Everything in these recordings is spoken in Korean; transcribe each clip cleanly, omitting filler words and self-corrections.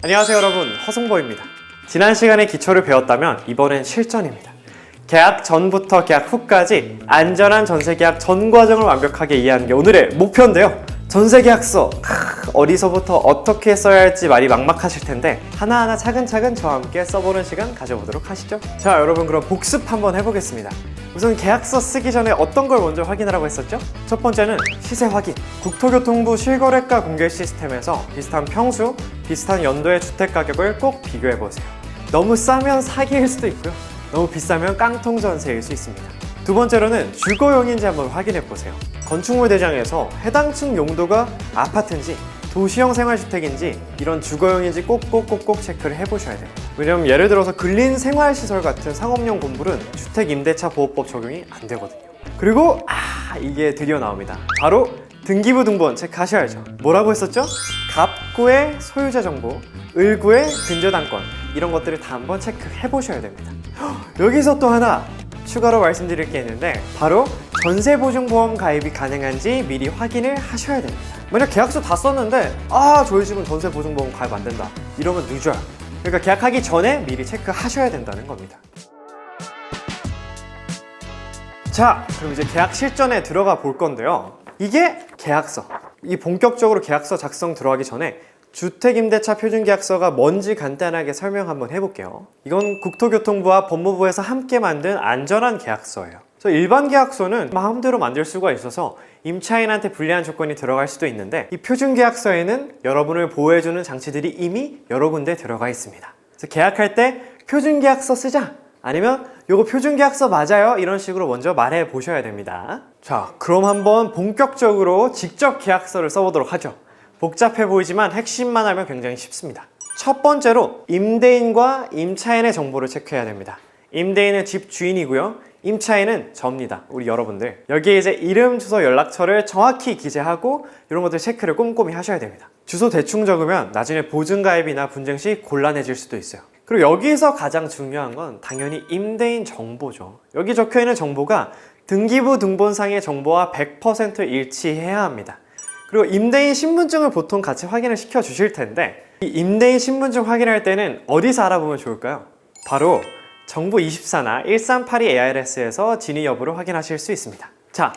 안녕하세요 여러분, 허승보입니다. 지난 시간에 기초를 배웠다면 이번엔 실전입니다. 계약 전부터 계약 후까지 안전한 전세계약 전 과정을 완벽하게 이해하는 게 오늘의 목표인데요. 전세계약서 어디서부터 어떻게 써야 할지 말이 막막하실 텐데 하나하나 차근차근 저와 함께 써보는 시간 가져보도록 하시죠. 자 여러분, 그럼 복습 한번 해보겠습니다. 우선 계약서 쓰기 전에 어떤 걸 먼저 확인하라고 했었죠? 첫 번째는 시세 확인. 국토교통부 실거래가 공개 시스템에서 비슷한 평수, 비슷한 연도의 주택 가격을 꼭 비교해보세요. 너무 싸면 사기일 수도 있고요, 너무 비싸면 깡통 전세일 수 있습니다. 두 번째로는 주거용인지 한번 확인해보세요. 건축물 대장에서 해당 층 용도가 아파트인지 도시형 생활주택인지 이런 주거용인지 꼭꼭꼭꼭 체크를 해보셔야 돼요. 왜냐면 예를 들어서 근린생활시설 같은 상업용 건물은 주택임대차보호법 적용이 안 되거든요. 그리고 이게 드디어 나옵니다. 바로 등기부 등본 체크하셔야죠. 뭐라고 했었죠? 갑구의 소유자 정보, 을구의 근저당권, 이런 것들을 다 한번 체크해보셔야 됩니다. 여기서 또 하나 추가로 말씀드릴 게 있는데, 바로 전세보증보험 가입이 가능한지 미리 확인을 하셔야 됩니다. 만약 계약서 다 썼는데 저희 집은 전세보증보험 가입 안 된다 이러면 늦어요. 그러니까 계약하기 전에 미리 체크하셔야 된다는 겁니다. 자, 그럼 이제 계약 실전에 들어가 볼 건데요. 이게 계약서. 이 본격적으로 계약서 작성 들어가기 전에 주택임대차 표준계약서가 뭔지 간단하게 설명 한번 해볼게요. 이건 국토교통부와 법무부에서 함께 만든 안전한 계약서예요. 일반 계약서는 마음대로 만들 수가 있어서 임차인한테 불리한 조건이 들어갈 수도 있는데, 이 표준계약서에는 여러분을 보호해주는 장치들이 이미 여러 군데 들어가 있습니다. 그래서 계약할 때 표준계약서 쓰자, 아니면 요거 표준계약서 맞아요, 이런 식으로 먼저 말해 보셔야 됩니다. 자, 그럼 한번 본격적으로 직접 계약서를 써보도록 하죠. 복잡해 보이지만 핵심만 하면 굉장히 쉽습니다. 첫 번째로 임대인과 임차인의 정보를 체크해야 됩니다. 임대인은 집 주인이고요, 임차인은 저입니다. 우리 여러분들. 여기에 이제 이름, 주소, 연락처를 정확히 기재하고 이런 것들 체크를 꼼꼼히 하셔야 됩니다. 주소 대충 적으면 나중에 보증가입이나 분쟁 시 곤란해질 수도 있어요. 그리고 여기서 가장 중요한 건 당연히 임대인 정보죠. 여기 적혀있는 정보가 등기부 등본상의 정보와 100% 일치해야 합니다. 그리고 임대인 신분증을 보통 같이 확인을 시켜 주실 텐데, 이 임대인 신분증 확인할 때는 어디서 알아보면 좋을까요? 바로 정부24나 1382ARS에서 진위 여부를 확인하실 수 있습니다. 자,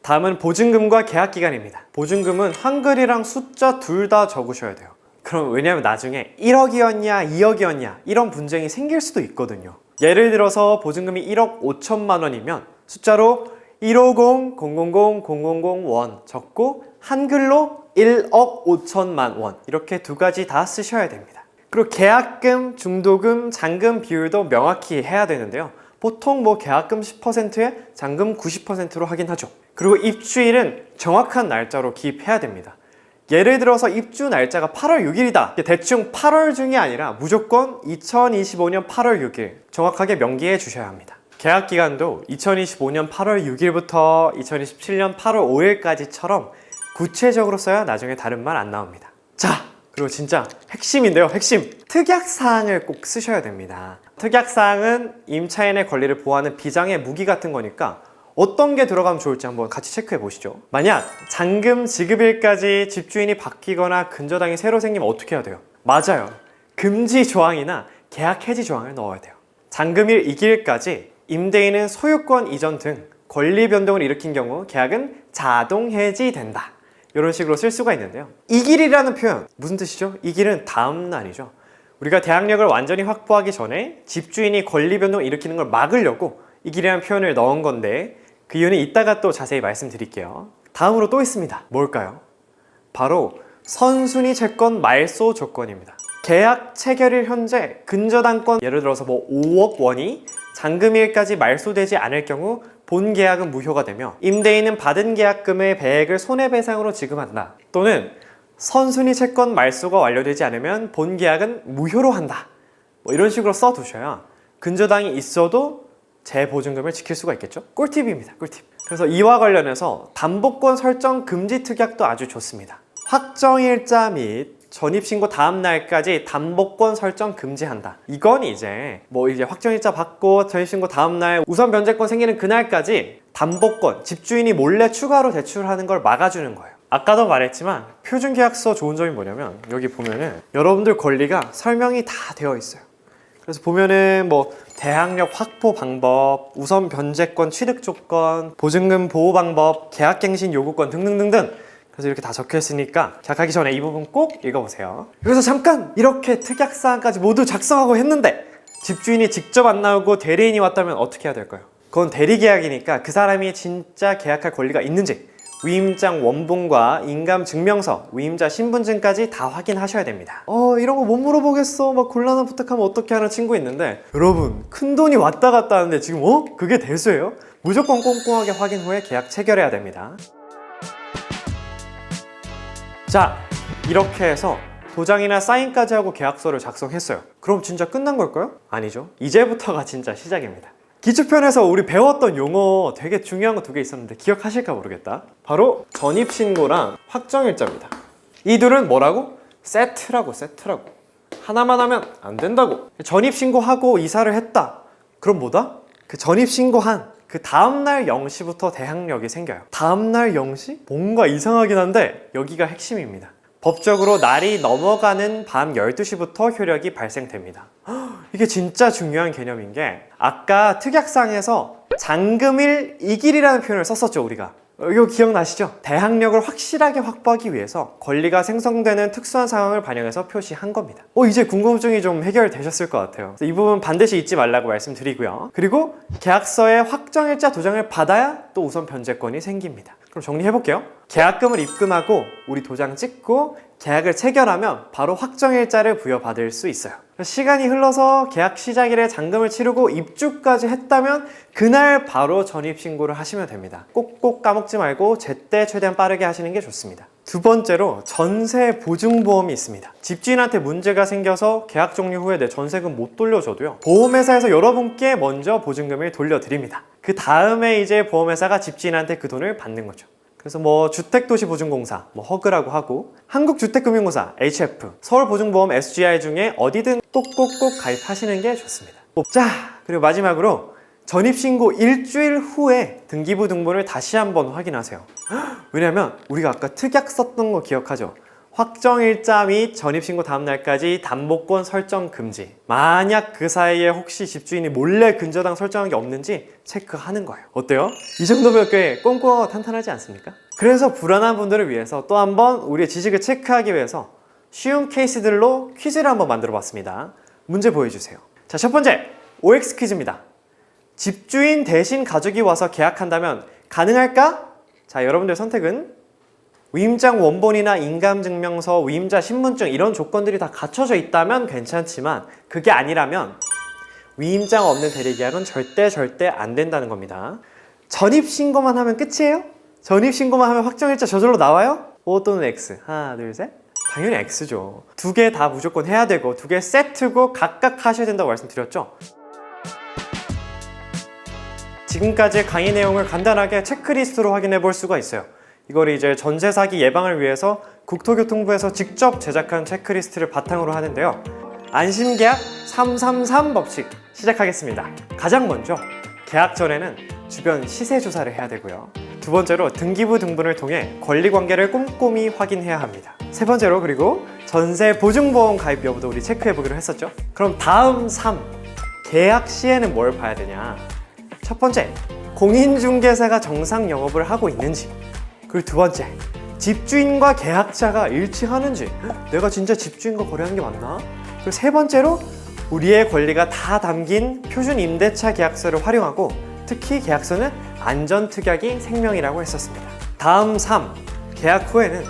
다음은 보증금과 계약기간입니다. 보증금은 한글이랑 숫자 둘 다 적으셔야 돼요. 그럼 왜냐면 나중에 1억이었냐 2억이었냐 이런 분쟁이 생길 수도 있거든요. 예를 들어서 보증금이 1억 5천만 원이면 숫자로 150 000 000 원 적고 한글로 1억 5천만 원, 이렇게 두 가지 다 쓰셔야 됩니다. 그리고 계약금, 중도금, 잔금 비율도 명확히 해야 되는데요. 보통 계약금 10%에 잔금 90%로 확인하죠. 그리고 입주일은 정확한 날짜로 기입해야 됩니다. 예를 들어서 입주 날짜가 8월 6일이다. 대충 8월 중이 아니라 무조건 2025년 8월 6일 정확하게 명기해 주셔야 합니다. 계약 기간도 2025년 8월 6일부터 2027년 8월 5일까지처럼 구체적으로 써야 나중에 다른 말 안 나옵니다. 자, 그리고 진짜 핵심인데요, 핵심! 특약사항을 꼭 쓰셔야 됩니다. 특약사항은 임차인의 권리를 보호하는 비장의 무기 같은 거니까 어떤 게 들어가면 좋을지 한번 같이 체크해 보시죠. 만약 잔금 지급일까지 집주인이 바뀌거나 근저당이 새로 생기면 어떻게 해야 돼요? 맞아요, 금지 조항이나 계약 해지 조항을 넣어야 돼요. 잔금일 이 기일까지 임대인은 소유권 이전 등 권리 변동을 일으킨 경우 계약은 자동 해지된다, 이런 식으로 쓸 수가 있는데요. 이 길이라는 표현 무슨 뜻이죠? 이 길은 다음 날이죠. 우리가 대항력을 완전히 확보하기 전에 집주인이 권리 변동을 일으키는 걸 막으려고 이 길이라는 표현을 넣은 건데, 그 이유는 이따가 또 자세히 말씀드릴게요. 다음으로 또 있습니다. 뭘까요? 바로 선순위 채권 말소 조건입니다. 계약 체결일 현재 근저당권, 예를 들어서 5억 원이 잔금일까지 말소되지 않을 경우 본 계약은 무효가 되며 임대인은 받은 계약금의 배액을 손해배상으로 지급한다. 또는 선순위 채권 말소가 완료되지 않으면 본 계약은 무효로 한다. 이런 식으로 써두셔야 근저당이 있어도 재보증금을 지킬 수가 있겠죠? 꿀팁입니다, 꿀팁. 그래서 이와 관련해서 담보권 설정 금지 특약도 아주 좋습니다. 확정일자 및 전입신고 다음 날까지 담보권 설정 금지한다. 이건 이제 확정일자 받고 전입신고 다음 날 우선 변제권 생기는 그날까지 담보권, 집주인이 몰래 추가로 대출하는 걸 막아주는 거예요. 아까도 말했지만 표준계약서 좋은 점이 뭐냐면 여기 보면은 여러분들 권리가 설명이 다 되어 있어요. 그래서 보면은 뭐 대항력 확보 방법, 우선 변제권 취득 조건, 보증금 보호 방법, 계약갱신 요구권 등등등등. 그래서 이렇게 다 적혀 있으니까 계약하기 전에 이 부분 꼭 읽어보세요. 그래서 잠깐 이렇게 특약사항까지 모두 작성하고 했는데 집주인이 직접 안 나오고 대리인이 왔다면 어떻게 해야 될까요? 그건 대리계약이니까 그 사람이 진짜 계약할 권리가 있는지 위임장 원본과 인감증명서, 위임자 신분증까지 다 확인하셔야 됩니다. 이런 거 못 물어보겠어. 막 곤란한 부탁하면 어떻게 하는 친구 있는데 여러분 큰돈이 왔다 갔다 하는데 지금 그게 대수예요? 무조건 꼼꼼하게 확인 후에 계약 체결해야 됩니다. 자, 이렇게 해서 도장이나 사인까지 하고 계약서를 작성했어요. 그럼 진짜 끝난 걸까요? 아니죠. 이제부터가 진짜 시작입니다. 기초편에서 우리 배웠던 용어 되게 중요한 거 2개 있었는데 기억하실까 모르겠다. 바로 전입신고랑 확정일자입니다. 이 둘은 뭐라고? 세트라고. 하나만 하면 안 된다고. 전입신고하고 이사를 했다. 그럼 뭐다? 그 전입신고한 그 다음날 0시부터 대항력이 생겨요. 다음날 0시? 뭔가 이상하긴 한데 여기가 핵심입니다. 법적으로 날이 넘어가는 밤 12시부터 효력이 발생됩니다. 이게 진짜 중요한 개념인 게 아까 특약상에서 잔금일 이길이라는 표현을 썼었죠 우리가. 이거 기억나시죠? 대항력을 확실하게 확보하기 위해서 권리가 생성되는 특수한 상황을 반영해서 표시한 겁니다. 이제 궁금증이 좀 해결되셨을 것 같아요. 이 부분 반드시 잊지 말라고 말씀드리고요. 그리고 계약서에 확정일자 도장을 받아야 또 우선 변제권이 생깁니다. 그럼 정리해볼게요. 계약금을 입금하고 우리 도장 찍고 계약을 체결하면 바로 확정일자를 부여받을 수 있어요. 시간이 흘러서 계약 시작일에 잔금을 치르고 입주까지 했다면 그날 바로 전입신고를 하시면 됩니다. 꼭꼭 까먹지 말고 제때 최대한 빠르게 하시는 게 좋습니다. 2번째로 전세 보증보험이 있습니다. 집주인한테 문제가 생겨서 계약 종료 후에 내 전세금 못 돌려줘도요 보험회사에서 여러분께 먼저 보증금을 돌려드립니다. 그 다음에 이제 보험회사가 집주인한테 그 돈을 받는 거죠. 그래서 뭐 주택도시보증공사, 허그라고 하고 한국주택금융공사, HF, 서울보증보험 SGI 중에 어디든 꼭꼭꼭 가입하시는 게 좋습니다. 자, 그리고 마지막으로 전입신고 일주일 후에 등기부 등본을 다시 한번 확인하세요. 왜냐면 우리가 아까 특약 썼던 거 기억하죠? 확정일자 및 전입신고 다음날까지 담보권 설정 금지. 만약 그 사이에 혹시 집주인이 몰래 근저당 설정한 게 없는지 체크하는 거예요. 어때요? 이 정도면 꽤 꼼꼼하고 탄탄하지 않습니까? 그래서 불안한 분들을 위해서 또 한번 우리의 지식을 체크하기 위해서 쉬운 케이스들로 퀴즈를 한번 만들어 봤습니다. 문제 보여주세요. 자, 첫 번째 OX 퀴즈입니다. 집주인 대신 가족이 와서 계약한다면 가능할까? 자, 여러분들 선택은 위임장 원본이나 인감증명서, 위임자 신분증 이런 조건들이 다 갖춰져 있다면 괜찮지만 그게 아니라면 위임장 없는 대리계약은 절대 안 된다는 겁니다. 전입신고만 하면 끝이에요? 전입신고만 하면 확정일자 저절로 나와요? O 또는 X? 하나, 둘, 셋? 당연히 X죠. 2개 다 무조건 해야 되고 2개 세트고 각각 하셔야 된다고 말씀드렸죠? 지금까지의 강의 내용을 간단하게 체크리스트로 확인해 볼 수가 있어요. 이걸 이제 전세 사기 예방을 위해서 국토교통부에서 직접 제작한 체크리스트를 바탕으로 하는데요. 안심계약 333 법칙 시작하겠습니다. 가장 먼저 계약 전에는 주변 시세 조사를 해야 되고요. 2번째로 등기부 등본을 통해 권리관계를 꼼꼼히 확인해야 합니다. 3번째로 그리고 전세 보증보험 가입 여부도 우리 체크해보기로 했었죠. 그럼 다음 3 계약 시에는 뭘 봐야 되냐? 첫 번째, 공인중개사가 정상 영업을 하고 있는지. 그리고 2번째, 집주인과 계약자가 일치하는지. 내가 진짜 집주인과 거래하는 게 맞나? 그리고 3번째로 우리의 권리가 다 담긴 표준 임대차 계약서를 활용하고 특히 계약서는 안전특약이 생명이라고 했었습니다. 다음 3, 계약 후에는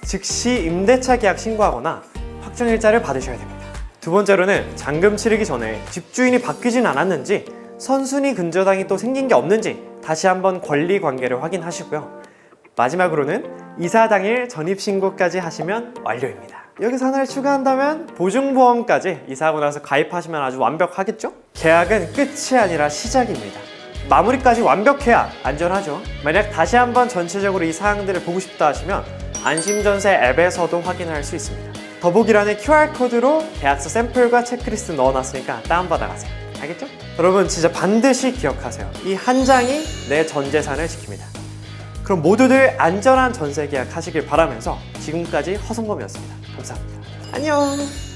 즉시 임대차 계약 신고하거나 확정일자를 받으셔야 됩니다. 2번째로는 잔금 치르기 전에 집주인이 바뀌진 않았는지 선순위 근저당이 또 생긴 게 없는지 다시 한번 권리 관계를 확인하시고요. 마지막으로는 이사 당일 전입신고까지 하시면 완료입니다. 여기서 하나를 추가한다면 보증보험까지 이사하고 나서 가입하시면 아주 완벽하겠죠? 계약은 끝이 아니라 시작입니다. 마무리까지 완벽해야 안전하죠. 만약 다시 한번 전체적으로 이 사항들을 보고 싶다 하시면 안심전세 앱에서도 확인할 수 있습니다. 더보기란에 QR코드로 계약서 샘플과 체크리스트 넣어놨으니까 다운받아 가세요. 알겠죠? 여러분 진짜 반드시 기억하세요. 이 한 장이 내 전 재산을 지킵니다. 그럼 모두들 안전한 전세 계약 하시길 바라면서 지금까지 허성범이었습니다. 감사합니다. 안녕.